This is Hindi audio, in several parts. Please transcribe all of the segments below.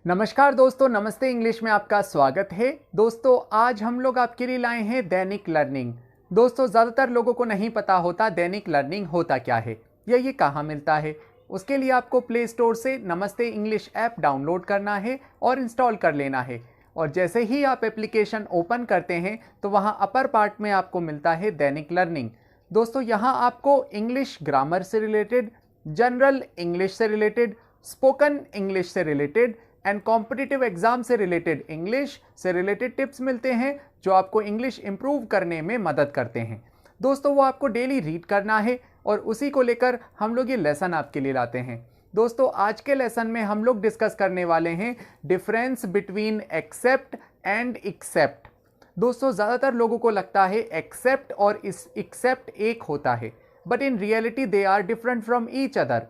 नमस्कार दोस्तों, नमस्ते इंग्लिश में आपका स्वागत है। दोस्तों आज हम लोग आपके लिए लाए हैं दैनिक लर्निंग। दोस्तों ज़्यादातर लोगों को नहीं पता होता दैनिक लर्निंग होता क्या है या ये कहाँ मिलता है। उसके लिए आपको प्ले स्टोर से नमस्ते इंग्लिश ऐप डाउनलोड करना है और इंस्टॉल कर लेना है। और जैसे ही आप एप्लीकेशन ओपन करते हैं तो वहाँ अपर पार्ट में आपको मिलता है दैनिक लर्निंग। दोस्तों यहाँ आपको इंग्लिश ग्रामर से रिलेटेड, जनरल इंग्लिश से रिलेटेड, स्पोकन इंग्लिश से रिलेटेड एंड कॉम्पिटिटिव एग्जाम से रिलेटेड इंग्लिश से रिलेटेड टिप्स मिलते हैं जो आपको इंग्लिश इंप्रूव करने में मदद करते हैं। दोस्तों वो आपको डेली रीड करना है और उसी को लेकर हम लोग ये लेसन आपके लिए लाते हैं। दोस्तों आज के लेसन में हम लोग डिस्कस करने वाले हैं difference between accept and except. दोस्तों ज़्यादातर लोगों को लगता है एक्सेप्ट और इस एक्सेप्ट एक होता है, but in reality they are different from each other.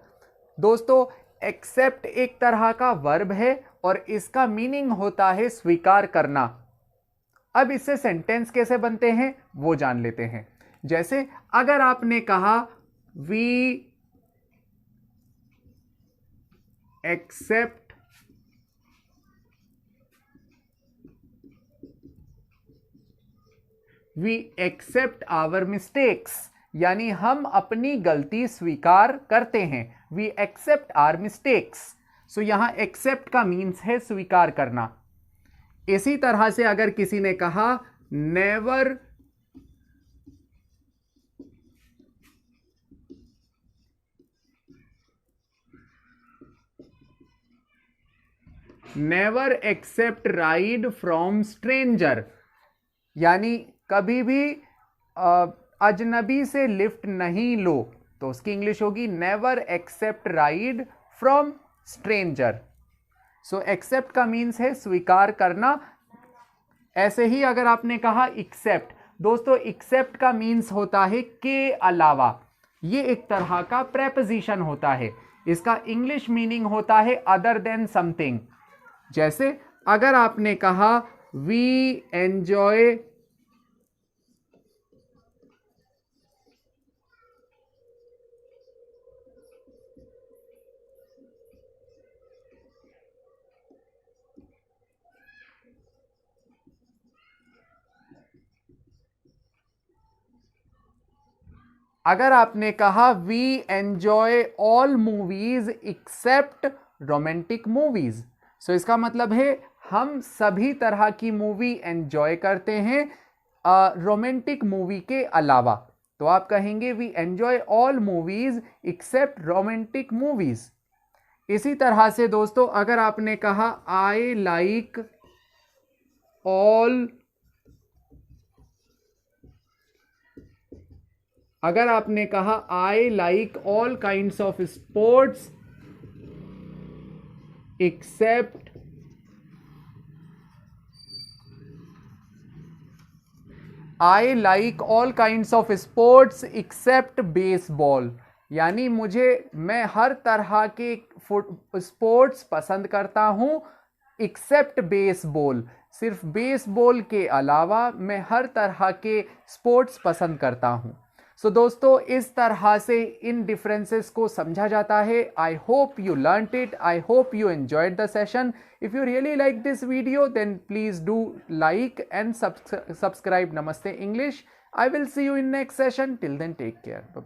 दोस्तों एक्सेप्ट एक तरह का वर्ब है और इसका मीनिंग होता है स्वीकार करना। अब इससे सेंटेंस कैसे बनते हैं वो जान लेते हैं। जैसे अगर आपने कहा वी एक्सेप्ट आवर मिस्टेक्स, यानी हम अपनी गलती स्वीकार करते हैं। We accept our mistakes. So यहां एक्सेप्ट का मीन्स है स्वीकार करना। इसी तरह से अगर किसी ने कहा never accept ride from stranger, यानी कभी भी अजनबी से लिफ्ट नहीं लो, तो उसकी इंग्लिश होगी never accept ride from stranger. So accept का मीन्स है स्वीकार करना। ऐसे ही अगर आपने कहा एक्सेप्ट, दोस्तों एक्सेप्ट का मीन्स होता है के अलावा। ये एक तरह का प्रेपोजिशन होता है। इसका इंग्लिश मीनिंग होता है अदर देन समथिंग। जैसे अगर आपने कहा वी एंजॉय अगर आपने कहा we enjoy all movies except romantic movies, so इसका मतलब है हम सभी तरह की मूवी एंजॉय करते हैं रोमांटिक मूवी के अलावा। तो आप कहेंगे we enjoy all movies except romantic movies. इसी तरह से दोस्तों अगर आपने कहा आई लाइक ऑल, अगर आपने कहा I like all kinds of sports except I like all kinds of sports except baseball, यानी मैं हर तरह के स्पोर्ट्स पसंद करता हूं एक्सेप्ट बेसबॉल। सिर्फ बेसबॉल के अलावा मैं हर तरह के स्पोर्ट्स पसंद करता हूं। सो दोस्तों इस तरह से इन डिफरेंसेस को समझा जाता है। I hope you learned it, I hope you enjoyed the session. If you really like this video then please do like and subscribe Namaste English. I will see you in next session. Till then, take care. Bye bye.